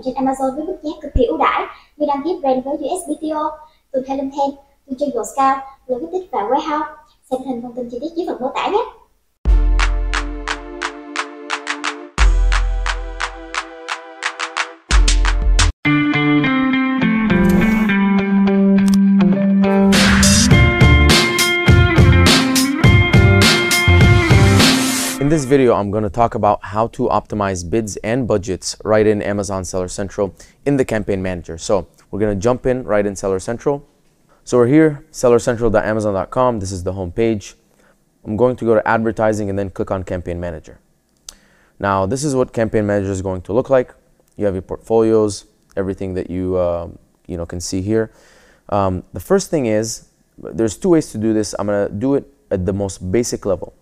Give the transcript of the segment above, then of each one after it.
trên Amazon với mức giá cực kỳ ưu đãi như đăng ký brand với USBTO, từ Helen Hand, từ trên Scout, Logistics và Warehouse. Xem hình thông tin chi tiết dưới phần mô tả nhé. In this video, I'm going to talk about how to optimize bids and budgets right in Amazon Seller Central in the Campaign Manager. So we're going to jump in right in Seller Central. So we're here, sellercentral.amazon.com. This is the home page. I'm going to go to advertising and then click on Campaign Manager. Now, this is what Campaign Manager is going to look like. You have your portfolios, everything that you can see here. The first thing is, there's two ways to do this. I'm going to do it at the most basic level.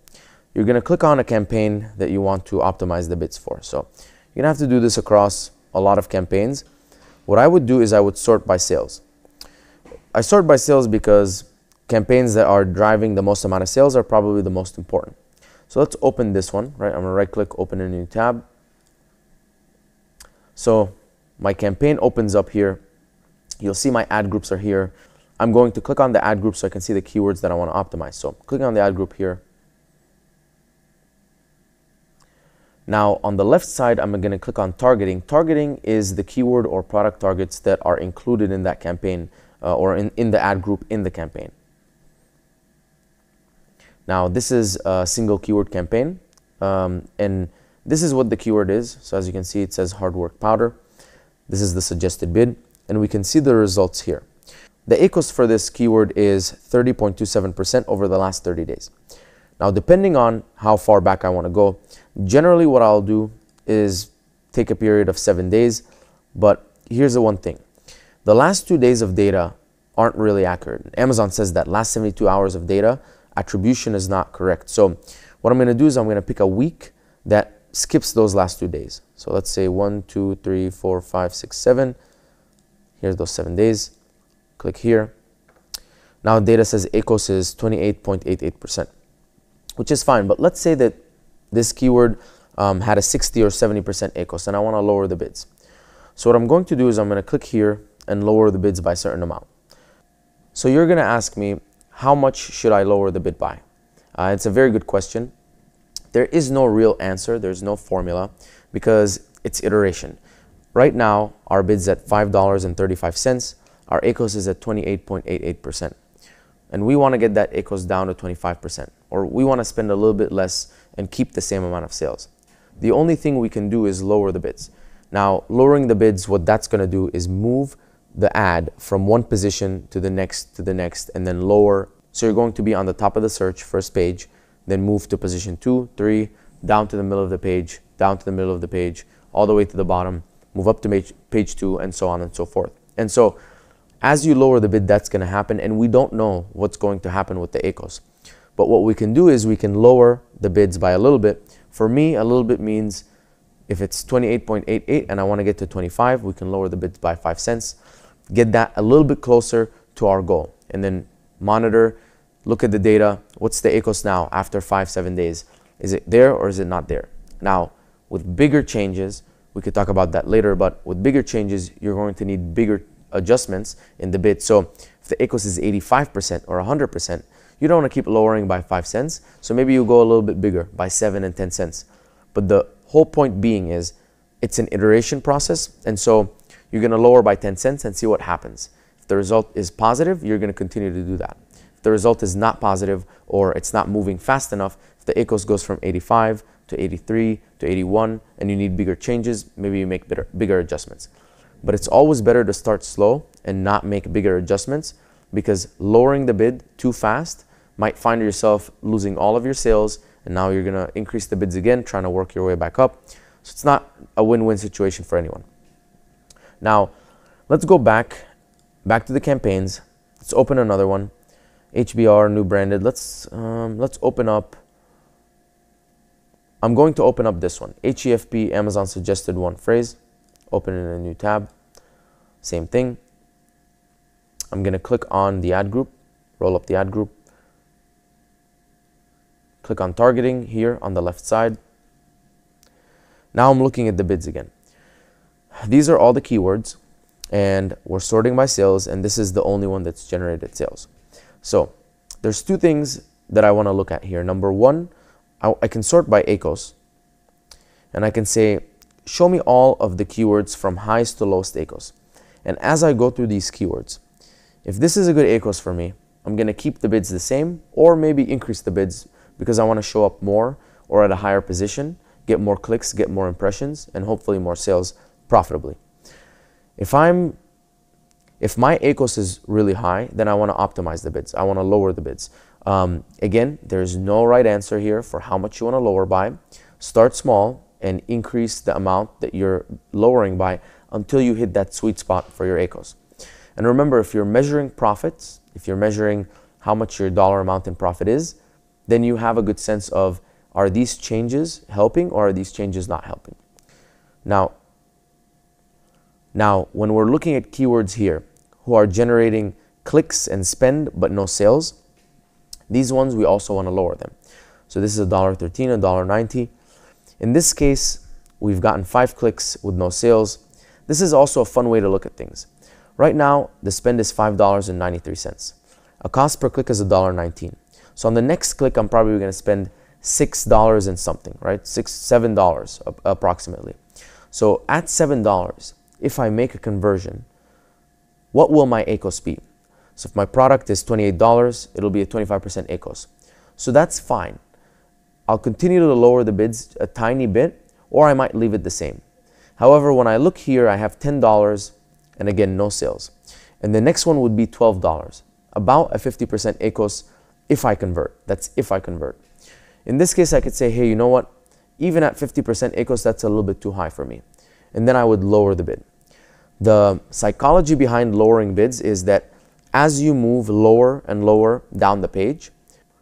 You're going to click on a campaign that you want to optimize the bids for. So you're going to have to do this across a lot of campaigns. What I would do is I would sort by sales. I sort by sales because campaigns that are driving the most amount of sales are probably the most important. So let's open this one, right? I'm going to right click, open a new tab. So my campaign opens up here. You'll see my ad groups are here. I'm going to click on the ad group so I can see the keywords that I want to optimize. So clicking on the ad group here. Now, on the left side, I'm going to click on targeting. Targeting is the keyword or product targets that are included in that campaign or in the ad group in the campaign. Now, this is a single keyword campaign, and this is what the keyword is. So as you can see, it says hard work powder. This is the suggested bid, and we can see the results here. The ACoS for this keyword is 30.27% over the last 30 days. Now, depending on how far back I want to go, generally what I'll do is take a period of 7 days, but here's the one thing. The last 2 days of data aren't really accurate. Amazon says that last 72 hours of data, attribution is not correct. So what I'm going to do is I'm going to pick a week that skips those last 2 days. So let's say 1, 2, 3, 4, 5, 6, 7. Here's those 7 days. Click here. Now data says ACoS is 28.88%. which is fine, but let's say that this keyword had a 60 or 70% ACoS and I want to lower the bids. So what I'm going to do is I'm going to click here and lower the bids by a certain amount. So you're going to ask me, how much should I lower the bid by? It's a very good question. There is no real answer. There's no formula because it's iteration. Right now, our bid's at $5.35. Our ACoS is at 28.88%. And we want to get that ACoS down to 25%, or we want to spend a little bit less and keep the same amount of sales. The only thing we can do is lower the bids. Now, lowering the bids, what that's going to do is move the ad from one position to the next, and then lower. So you're going to be on the top of the search, first page, then move to position 2, 3, down to the middle of the page, down to the middle of the page, all the way to the bottom, move up to page 2, and so on and so forth. And so as you lower the bid, that's going to happen, and we don't know what's going to happen with the ACoS. But what we can do is we can lower the bids by a little bit. For me, a little bit means if it's 28.88 and I want to get to 25, we can lower the bids by 5 cents, get that a little bit closer to our goal, and then monitor, look at the data. What's the ACoS now after 5-7 days? Is it there or is it not there? Now, with bigger changes, we could talk about that later, but with bigger changes, you're going to need bigger adjustments in the bid. So if the ACoS is 85% or 100%, you don't want to keep lowering by 5 cents. So maybe you go a little bit bigger by 7 and 10 cents. But the whole point being is it's an iteration process. And so you're going to lower by 10 cents and see what happens. If the result is positive, you're going to continue to do that. If the result is not positive or it's not moving fast enough, if the ACoS goes from 85 to 83 to 81 and you need bigger changes, maybe you make bigger adjustments. But it's always better to start slow and not make bigger adjustments, because lowering the bid too fast might find yourself losing all of your sales, and now you're going to increase the bids again, trying to work your way back up. So it's not a win-win situation for anyone. Now, let's go back to the campaigns. Let's open another one. HBR, new branded. Let's open up. I'm going to open up this one. HEFP, Amazon suggested one phrase. Open in a new tab. Same thing. I'm going to click on the ad group, roll up the ad group. Click on targeting here on the left side. Now I'm looking at the bids again. these are all the keywords, and we're sorting by sales, and this is the only one that's generated sales. So there's two things that I want to look at here. Number one, I can sort by ACOS, and I can say, show me all of the keywords from highest to lowest ACOS. And as I go through these keywords, if this is a good ACOS for me, I'm going to keep the bids the same, or maybe increase the bids because I want to show up more or at a higher position, get more clicks, get more impressions, and hopefully more sales profitably. If my ACOS is really high, then I want to optimize the bids. I want to lower the bids. Again, there's no right answer here for how much you want to lower by. Start small and increase the amount that you're lowering by until you hit that sweet spot for your ACOS. And remember, if you're measuring profits, if you're measuring how much your dollar amount in profit is, then you have a good sense of, are these changes helping or are these changes not helping? Now, when we're looking at keywords here who are generating clicks and spend but no sales, these ones we also want to lower them. So this is $1.13, $1.90. In this case, we've gotten 5 clicks with no sales. This is also a fun way to look at things. Right now, the spend is $5.93. A cost per click is $1.19. So on the next click, I'm probably going to spend $6 and something, right? $7 approximately. So at $7, if I make a conversion, what will my ACOS be? So if my product is $28, it'll be a 25% ACOS. So that's fine. I'll continue to lower the bids a tiny bit, or I might leave it the same. However, when I look here, I have $10 and again, no sales. And the next one would be $12, about a 50% ACOS if I convert. That's if I convert. In this case, I could say, hey, you know what? Even at 50% ACOS, that's a little bit too high for me. And then I would lower the bid. The psychology behind lowering bids is that as you move lower and lower down the page,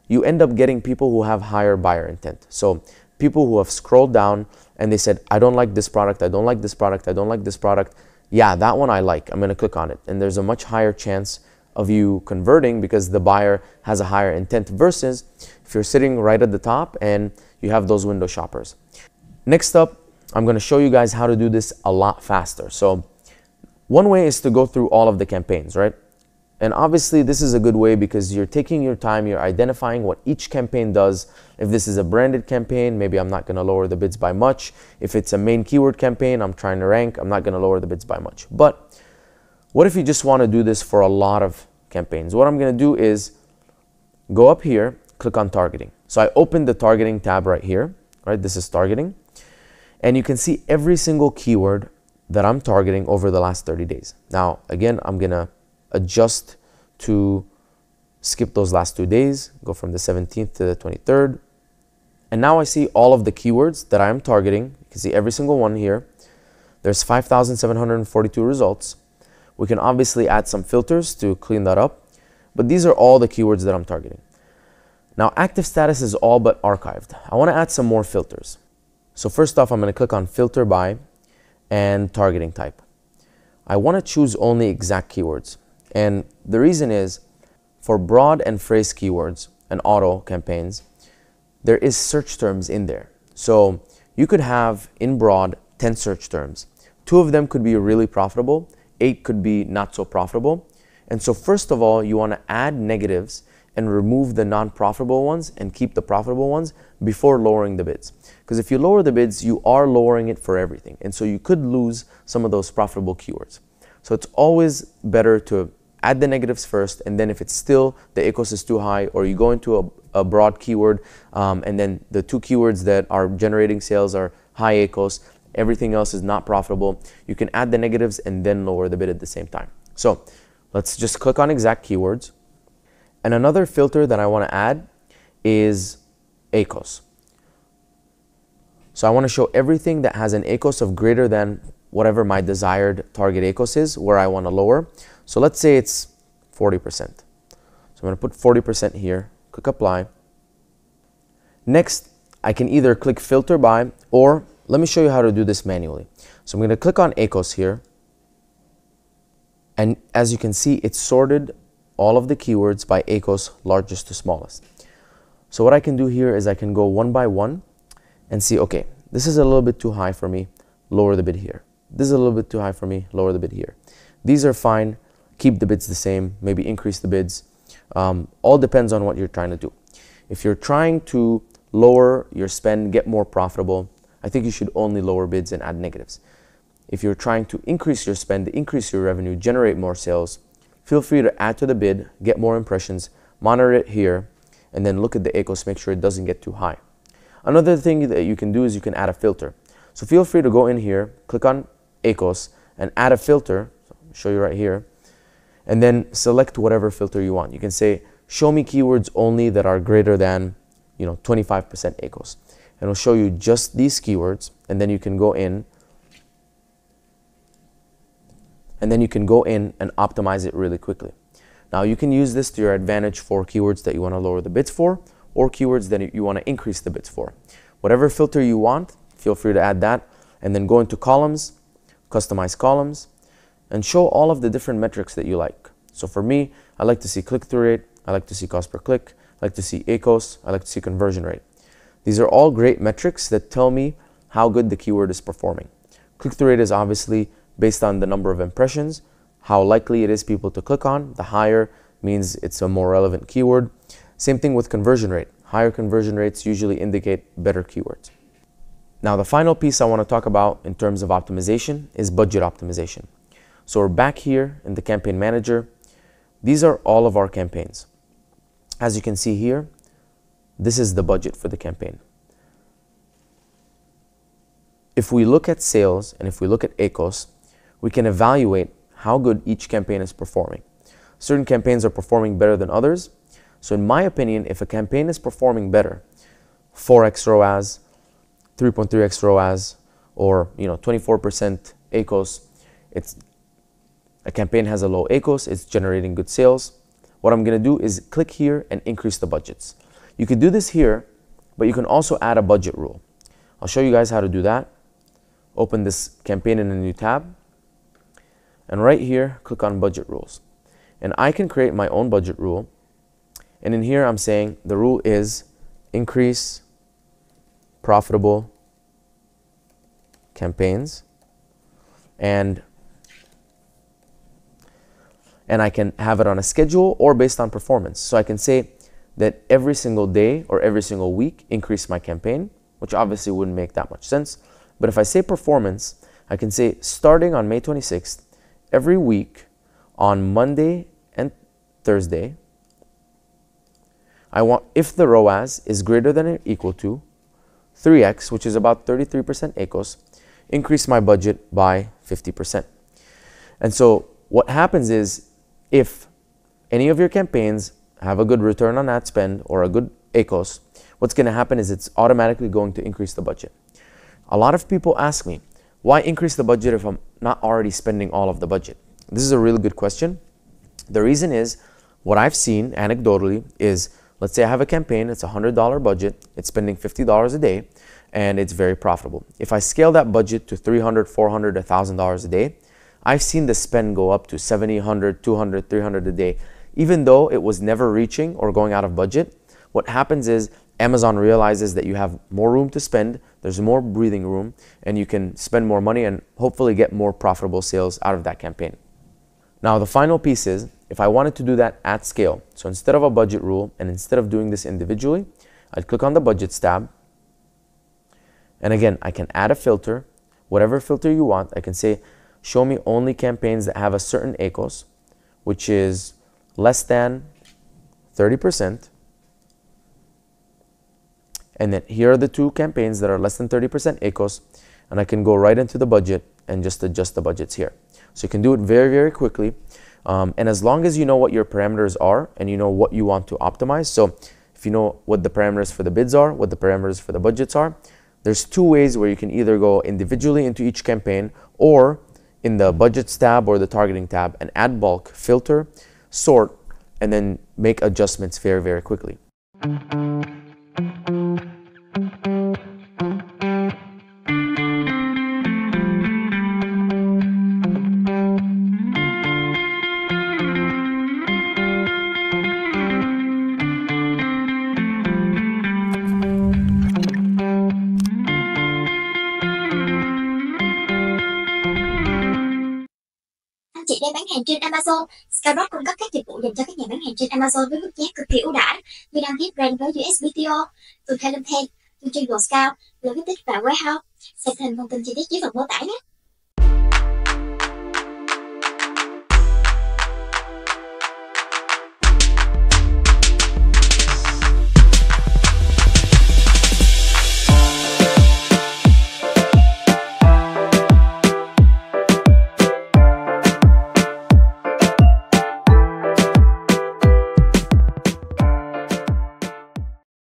you end up getting people who have higher buyer intent. So people who have scrolled down and they said, I don't like this product, I don't like this product, I don't like this product. Yeah, that one I like, I'm gonna click on it. And there's a much higher chance of you converting because the buyer has a higher intent versus if you're sitting right at the top and you have those window shoppers. Next up, I'm gonna show you guys how to do this a lot faster. So one way is to go through all of the campaigns, right? And obviously this is a good way because you're taking your time, you're identifying what each campaign does. If this is a branded campaign, maybe I'm not gonna lower the bids by much. If it's a main keyword campaign, I'm trying to rank, I'm not gonna lower the bids by much. But what if you just wanna do this for a lot of campaigns? What I'm gonna do is go up here, click on targeting. So I opened the targeting tab right here, right? This is targeting. And you can see every single keyword that I'm targeting over the last 30 days. Now, again, I'm gonna adjust to skip those last 2 days, go from the 17th to the 23rd. And now I see all of the keywords that I'm targeting. You can see every single one here. There's 5,742 results. We can obviously add some filters to clean that up, but these are all the keywords that I'm targeting. Now, active status is all but archived. I want to add some more filters. So first off, I'm going to click on filter by and targeting type. I want to choose only exact keywords. And the reason is for broad and phrase keywords and auto campaigns, there is search terms in there. So you could have in broad 10 search terms. 2 of them could be really profitable, 8 could be not so profitable. And so first of all, you want to add negatives and remove the non-profitable ones and keep the profitable ones before lowering the bids. Because if you lower the bids, you are lowering it for everything. And so you could lose some of those profitable keywords. So it's always better to add the negatives first, and then if it's still the ACOS is too high, or you go into a broad keyword, and then the 2 keywords that are generating sales are high ACOS, everything else is not profitable, you can add the negatives and then lower the bid at the same time. So let's just click on exact keywords. And another filter that I want to add is ACOS. So I want to show everything that has an ACOS of greater than whatever my desired target ACOS is, where I want to lower. So let's say it's 40%. So I'm going to put 40% here, click apply. Next, I can either click filter by, or let me show you how to do this manually. So I'm going to click on ACOS here. And as you can see, it's sorted all of the keywords by ACOS, largest to smallest. So what I can do here is I can go one by one and see, okay, this is a little bit too high for me, lower the bid here. this is a little bit too high for me, lower the bid here. These are fine, keep the bids the same, maybe increase the bids. All depends on what you're trying to do. If you're trying to lower your spend, get more profitable, I think you should only lower bids and add negatives. If you're trying to increase your spend, increase your revenue, generate more sales, feel free to add to the bid, get more impressions, monitor it here, and then look at the ACOS, make sure it doesn't get too high. Another thing that you can do is you can add a filter. So feel free to go in here, click on ACOS, and add a filter. So I'll show you right here. And then select whatever filter you want. You can say, show me keywords only that are greater than 25% ACOS. And it'll show you just these keywords, and then you can go in and optimize it really quickly. Now you can use this to your advantage for keywords that you want to lower the bids for, or keywords that you want to increase the bids for. Whatever filter you want, feel free to add that, and then go into columns, customize columns, and show all of the different metrics that you like. So for me, I like to see click-through rate, I like to see cost per click, I like to see ACOS, I like to see conversion rate. These are all great metrics that tell me how good the keyword is performing. Click-through rate is obviously based on the number of impressions, how likely it is people to click on. The higher means it's a more relevant keyword. Same thing with conversion rate. Higher conversion rates usually indicate better keywords. Now the final piece I want to talk about in terms of optimization is budget optimization. So we're back here in the campaign manager. These are all of our campaigns. As you can see here, this is the budget for the campaign. If we look at sales and if we look at ACOS, we can evaluate how good each campaign is performing. Certain campaigns are performing better than others. So in my opinion, if a campaign is performing better, 4x ROAS, 3.3x ROAS, or 24% ACOS, a campaign has a low ACOS, it's generating good sales. What I'm going to do is click here and increase the budgets. You can do this here, but you can also add a budget rule. I'll show you guys how to do that. Open this campaign in a new tab. And right here, click on budget rules. And I can create my own budget rule. And in here, I'm saying the rule is increase profitable campaigns. And I can have it on a schedule or based on performance. So I can say that every single day or every single week, increase my campaign, which obviously wouldn't make that much sense. But if I say performance, I can say starting on May 26th, every week on Monday and Thursday, I want, if the ROAS is greater than or equal to 3x, which is about 33% ACOS, increase my budget by 50%. And so what happens is, if any of your campaigns have a good return on ad spend or a good ACOS, what's going to happen is it's automatically going to increase the budget. A lot of people ask me, why increase the budget if I'm not already spending all of the budget? This is a really good question. The reason is, what I've seen anecdotally is, let's say I have a campaign, it's a $100 budget, it's spending $50 a day, and it's very profitable. If I scale that budget to $300, $400, $1,000 a day, I've seen the spend go up to $70, $100, $200, $300 a day. Even though it was never reaching or going out of budget, what happens is Amazon realizes that you have more room to spend, there's more breathing room, and you can spend more money and hopefully get more profitable sales out of that campaign. Now the final piece is, if I wanted to do that at scale, so instead of a budget rule and instead of doing this individually, I'd click on the budgets tab. And again, I can add a filter, whatever filter you want. I can say, show me only campaigns that have a certain ACOS, which is less than 30%. And then here are the two campaigns that are less than 30% ACOS, and I can go right into the budget and just adjust the budgets here. So you can do it very, very quickly. And as long as you know what your parameters are and you know what you want to optimize. So if you know what the parameters for the bids are, what the parameters for the budgets are, there's two ways where you can either go individually into each campaign or in the budgets tab or the targeting tab and add bulk, filter, sort, and then make adjustments very, very quickly. anh chị đang bán hàng trên Amazon, Skyrock cung cấp các dịch vụ dành cho các nhà bán hàng trên Amazon với mức giá cực kỳ ưu đãi như đăng ký brand với USBTO, từ PHANG, chương trình discount, logistics và warehouse. Xem thêm thông tin chi tiết dưới phần mô tả nhé.